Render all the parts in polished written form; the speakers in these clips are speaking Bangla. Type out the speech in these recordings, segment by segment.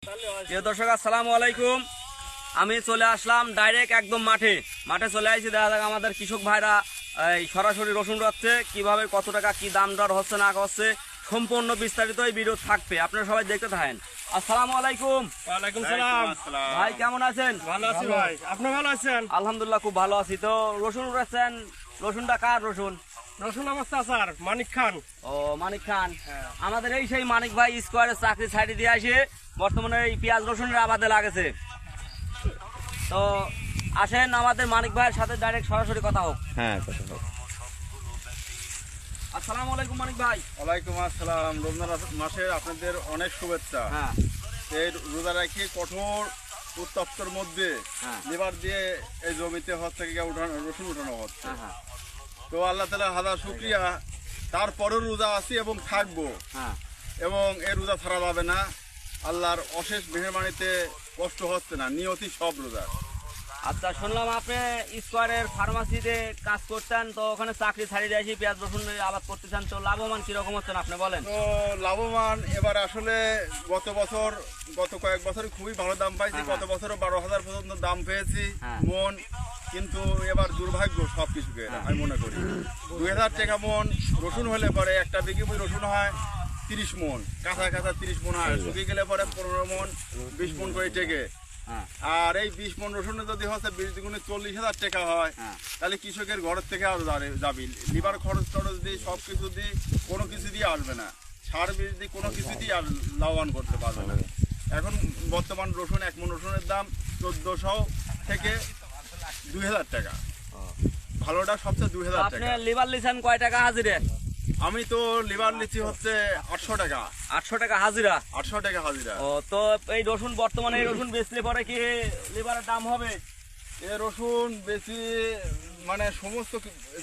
প্রিয় দর্শক আসসালামু আলাইকুম। আমি চলে আসলাম ডাইরেক্ট একদম মাঠে চলে আসছি। দেখা যাক আমাদের কৃষক ভাইরা এই সরাসরি রসুন রাখছে, কিভাবে কত টাকা কি দাম দর হচ্ছে না হচ্ছে সম্পূর্ণ বিস্তারিত এই ভিডিও থাকবে, আপনারা সবাই দেখতে থাকেন। আসসালামু আলাইকুম। ওয়ালাইকুম সালাম। ভাই কেমন আছেন? ভালো আছি ভাই, আপনি ভালো আছেন? আলহামদুলিল্লাহ খুব ভালো আছি। তো রসুন রাখছেন, রসুনটা কার রসুন? রসুন অবস্থা স্যার মানিক খান। ও মানিক খান, আমাদের এই সেই মানিক ভাই স্কোয়ারের চাকরি সাইডে দিয়ে আসে বর্তমানে এই পেঁয়াজ রসুনের আবাদে লাগেছে। তো আসেন আমাদের মানিক ভাইয়ের সাথে ডাইরেক্ট সরাসরি কথা হোক। হ্যাঁ, কথা হোক। আসসালামু আলাইকুম মানিক ভাই। ওয়ালাইকুম আসসালাম। রমজান মাসের আপনাদের অনেক শুভেচ্ছা। হ্যাঁ এই রোজা রাখি কঠোর উত্তপ্তর মধ্যে হ্যাঁ। লেবার দিয়ে এই জমিতে হচ্ছে কি রসুন উঠানো হচ্ছে। হ্যাঁ হ্যাঁ তো আল্লাহ তাআলা হাজার শুকরিয়া, তারপরেও রোজা আছি এবং থাকবো, হ্যাঁ। এবং এই রোজা ছাড়া যাবে না। আল্লাহর অশেষ মেহরবানিতে কষ্ট হচ্ছে না, নিয়তি সব রোজা। আচ্ছা, শুনলাম আপনি স্কোয়ারের ফার্মাসিতে কাজ করতেন, তো ওখানে চাকরি ছাড়িয়ে আসি পেঁয়াজ রসুন আবাদ করতেছেন, তো লাভবান কিরকম হচ্ছেন আপনি বলেন? তো লাভবান এবার আসলে গত কয়েক বছর খুবই ভালো দাম পাইছি। হ্যাঁ, গত বছরও 12,000 পর্যন্ত দাম পেয়েছি হ্যাঁ। মন। কিন্তু এবার দুর্ভাগ্য সব কিছুকে আমি মনে করি 2,000 টাকা মন রসুন হলে পরে একটা বিঘি রসুন হয় 30 মন, কাঁচা 30 মন হয়, শুকিয়ে গেলে পরে 15 মন 20 মন করে টেকে। হ্যাঁ আর এই 20 মন রসুনে যদি হচ্ছে 20 গুণে 40,000 টাকা হয়, হ্যাঁ। তাহলে কৃষকের ঘরের থেকে আরো যাবি। লিভার খরচ টরচ দিয়ে সব কিছু দিয়ে কোনো কিছু দিয়ে আসবে না, সার বীজ দিয়ে কোনো কিছু দিয়ে আর লাভবান করতে পারবে না। এখন বর্তমান রসুন 1 মন রসুনের দাম 1400 থেকে 2,000 টাকা। ভালোটা সবচেয়ে 2,000 আপনি টাকা। লিভার লিছেন কয় টাকা হাজিরে? আমি তো লিভার লিচি হচ্ছে 800 টাকা। 800 টাকা হাজিরা। 800 টাকা হাজিরা। ও, তো এই রসুন বর্তমানে এই রসুন বেচলে পরে কি লিভারের দাম হবে? এ রসুন বেশি মানে সমস্ত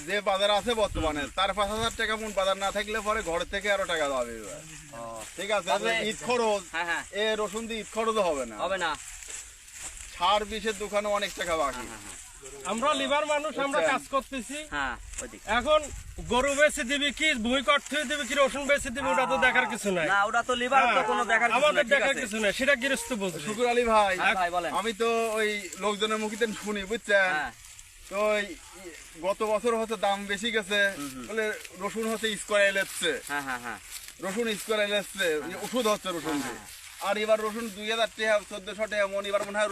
যে বাজার আছে বর্তমানে তার 5,000 টাকা মন বাজার না থাকলে পরে ঘর থেকে আরো টাকা যাবে এবার। ঠিক আছে, তবে ঈদ খরচ, হ্যাঁ হ্যাঁ এ রসুন দিয়ে ঈদ খরচ হবে না। হবে না। সার বিষের দোকানে অনেক টাকা বাকি। আমরা লিভার মানুষ, আমরা কাজ করতেছি। হ্যাঁ ওইদিকে। এখন গরু বেচে দিবি কি, ভুঁই কটতে দিবি কি, রসুন বেচে দিবি, ওটা তো দেখার কিছু নাই। না, ওটা তো লিভার তো কোনো দেখার কিছু না, আমাদের ঠিক দেখার আছে। কিছু নাই, সেটা গৃহস্থ বুঝবে। শুকুর আলী ভাই, হ্যাঁ ভাই বলেন। আমি তো ওই লোকজনের মুখিতে শুনি বুঝছেন। হ্যাঁ তো গত বছর হচ্ছে দাম বেশি গেছে বলে রসুন হচ্ছে স্কোয়ার এলেছে, হ্যাঁ হ্যাঁ হ্যাঁ। রসুন স্কোয়ার এলেছে, ওষুধ হচ্ছে রসুন দিয়ে। আর এবার রসুন 2,000 টাকা 1,400 টাকা মন, এবার মনে হয়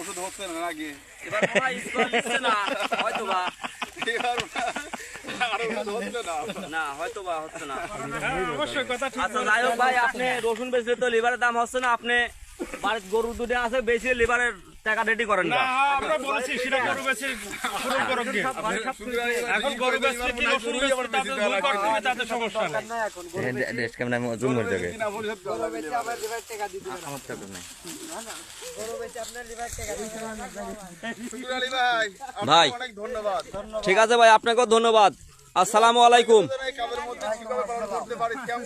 ওষুধ হচ্ছে না নাকি? এবার মনে হয় স্কোয়ার লিখছে না, হয়তোবা। এবার আরো ওষুধ হচ্ছে না। না, হয়তোবা হচ্ছে না। হ্যাঁ, অবশ্যই কথা ঠিক। আচ্ছা যাই হোক ভাই, আপনি রসুন বেচলে তো লিভারের দাম হচ্ছে না, আপনি বাড়ির গরু দুধে আছে বেশি লিভারের টাকা রেডি করেন না, না। আমরা বলেছি সেটা গরু বেচে পুরো করক গে। এখন গরু বেচলে কি, রসুন বেচলে তাদের ভুঁই কটতে দিবি, তাদের সমস্যা নাই। দেশ কেমন জুম করে দেবে কিনা পরিশোধ করা লাগবে। শুকুর আলী ভাই, ভাই। আপনাকে অনেক ধন্যবাদ। ঠিক আছে ভাই, আপনাকেও ধন্যবাদ। আসসালামু আলাইকুম। এই কাজের মধ্যে কিভাবে পালন করতে পারি কেমন